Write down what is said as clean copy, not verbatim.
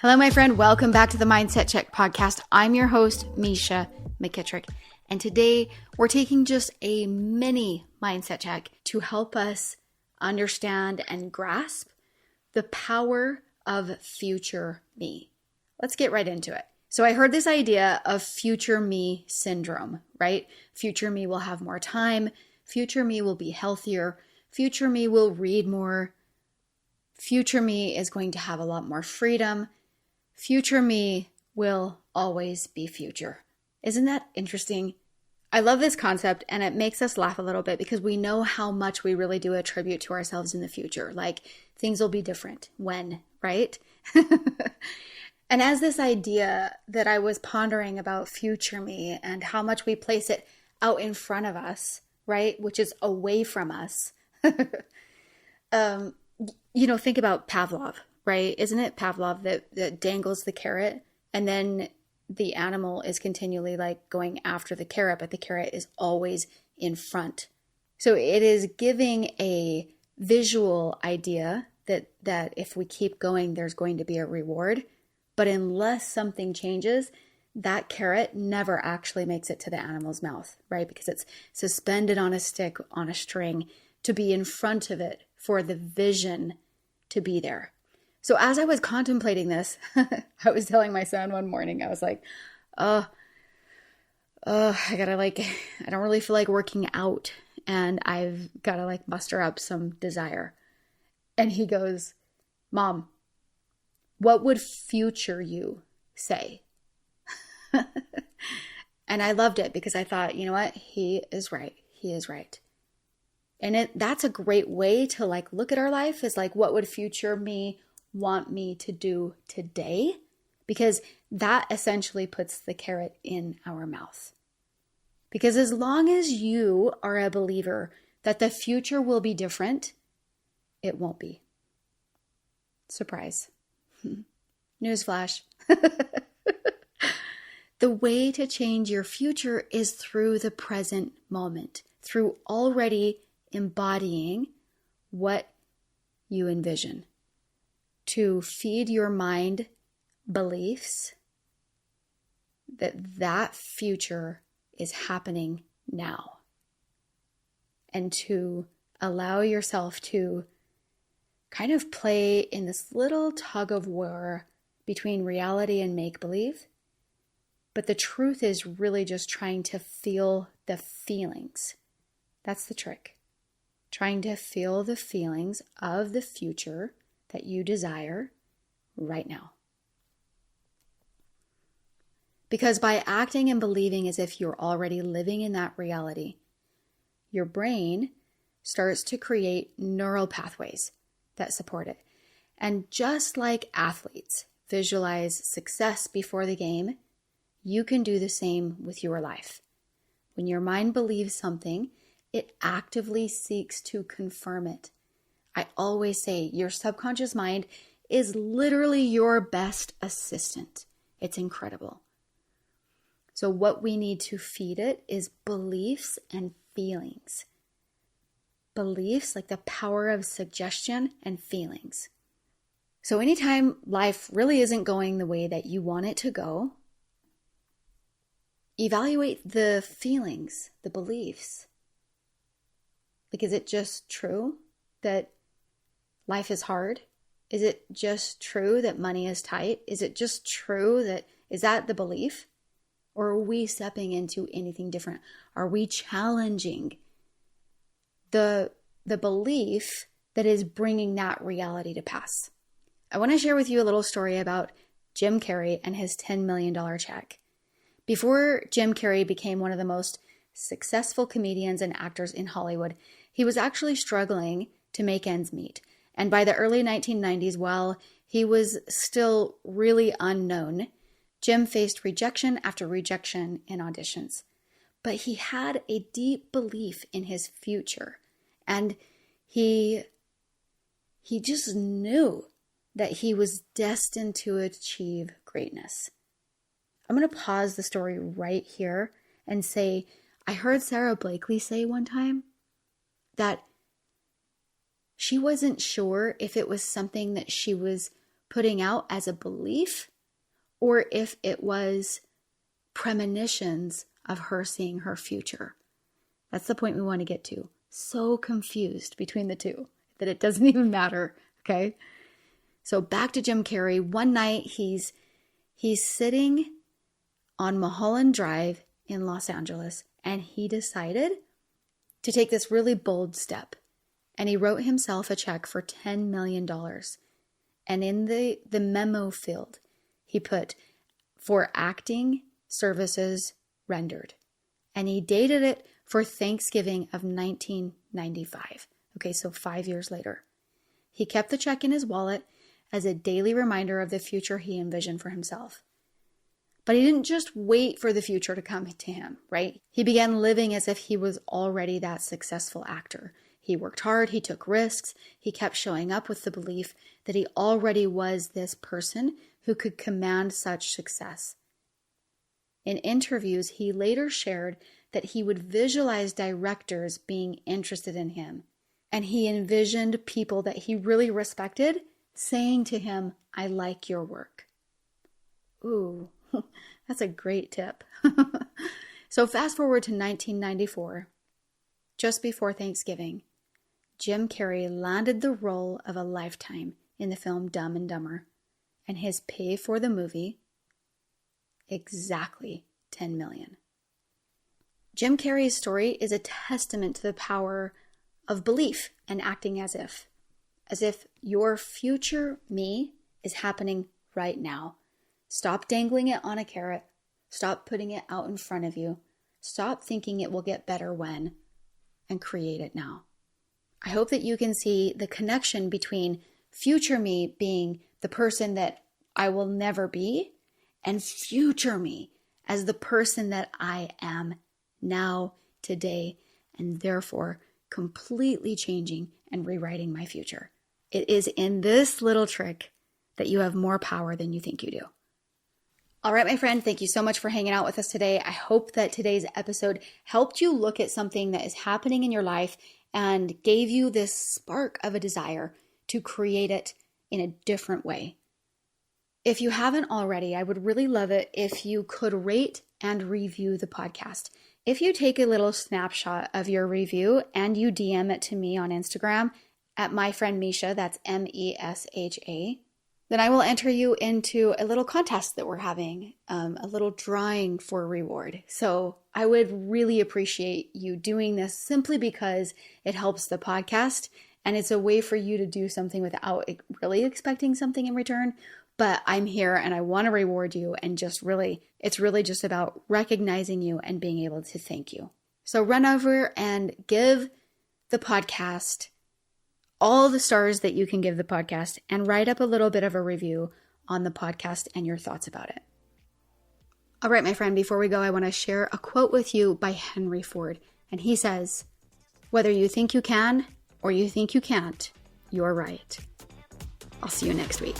Hello, my friend. Welcome back to the Mindset Check podcast. I'm your host, Misha McKittrick. And today we're taking just a mini mindset check to help us understand and grasp the power of future me. Let's get right into it. So I heard this idea of future me syndrome, right? Future me will have more time. Future me will be healthier. Future me will read more. Future me is going to have a lot more freedom. Future me will always be future. Isn't that interesting? I love this concept, and it makes us laugh a little bit because we know how much we really do attribute to ourselves in the future. Like, things will be different when, right? And as this idea that I was pondering about future me and how much we place it out in front of us, right? Which is away from us. Think about Pavlov, right? Isn't it Pavlov that dangles the carrot and then the animal is continually like going after the carrot, but the carrot is always in front. So it is giving a visual idea that if we keep going, there's going to be a reward. But unless something changes, that carrot never actually makes it to the animal's mouth, right? Because it's suspended on a stick, on a string, to be in front of it for the vision to be there. So as I was contemplating this, I was telling my son one morning, I was like, I don't really feel like working out, and I've got to muster up some desire. And he goes, Mom, what would future you say? And I loved it because I thought, you know what? He is right. He is right. And that's a great way to look at our life, is what would future me want me to do today? Because that essentially puts the carrot in our mouth. Because as long as you are a believer that the future will be different, it won't be. Surprise. Newsflash. The way to change your future is through the present moment, through already embodying what you envision. To feed your mind beliefs that future is happening now. And to allow yourself to kind of play in this little tug of war between reality and make-believe. But the truth is really just trying to feel the feelings. That's the trick. Trying to feel the feelings of the future that you desire right now. Because by acting and believing as if you're already living in that reality, your brain starts to create neural pathways that support it. And just like athletes visualize success before the game, you can do the same with your life. When your mind believes something, it actively seeks to confirm it. I always say your subconscious mind is literally your best assistant. It's incredible. So what we need to feed it is beliefs and feelings. Beliefs, like the power of suggestion, and feelings. So anytime life really isn't going the way that you want it to go, evaluate the feelings, the beliefs. Is it just true that life is hard? Is it just true that money is tight? Is it just true is that the belief? Or are we stepping into anything different? Are we challenging the belief that is bringing that reality to pass? I want to share with you a little story about Jim Carrey and his $10 million check. Before Jim Carrey became one of the most successful comedians and actors in Hollywood, he was actually struggling to make ends meet. And by the early 1990s, while he was still really unknown, Jim faced rejection after rejection in auditions. But he had a deep belief in his future. And he just knew that he was destined to achieve greatness. I'm going to pause the story right here and say, I heard Sarah Blakely say one time that she wasn't sure if it was something that she was putting out as a belief or if it was premonitions of her seeing her future. That's the point we want to get to. So confused between the two that it doesn't even matter, okay? So back to Jim Carrey. One night he's sitting on Mulholland Drive in Los Angeles, and he decided to take this really bold step. And he wrote himself a check for $10 million. And in the memo field, he put, for acting services rendered. And he dated it for Thanksgiving of 1995. Okay, so 5 years later. He kept the check in his wallet as a daily reminder of the future he envisioned for himself. But he didn't just wait for the future to come to him, right? He began living as if he was already that successful actor. He worked hard, he took risks, he kept showing up with the belief that he already was this person who could command such success. In interviews, he later shared that he would visualize directors being interested in him. And he envisioned people that he really respected saying to him, I like your work. Ooh, that's a great tip. So fast forward to 1994, just before Thanksgiving, Jim Carrey landed the role of a lifetime in the film Dumb and Dumber, and his pay for the movie, exactly $10 million. Jim Carrey's story is a testament to the power of belief and acting as if your future me is happening right now. Stop dangling it on a carrot. Stop putting it out in front of you. Stop thinking it will get better when, and create it now. I hope that you can see the connection between future me being the person that I will never be and future me as the person that I am now, today, and therefore completely changing and rewriting my future. It is in this little trick that you have more power than you think you do. All right, my friend, thank you so much for hanging out with us today. I hope that today's episode helped you look at something that is happening in your life and gave you this spark of a desire to create it in a different way. If you haven't already, I would really love it if you could rate and review the podcast. If you take a little snapshot of your review and you DM it to me on Instagram at my friend Misha, that's Mesha, then I will enter you into a little contest that we're having, a little drawing for a reward. So I would really appreciate you doing this simply because it helps the podcast and it's a way for you to do something without really expecting something in return. But I'm here and I want to reward you and it's really just about recognizing you and being able to thank you. So run over and give the podcast all the stars that you can give the podcast and write up a little bit of a review on the podcast and your thoughts about it. All right, my friend, before we go, I want to share a quote with you by Henry Ford. And he says, whether you think you can or you think you can't, you're right. I'll see you next week.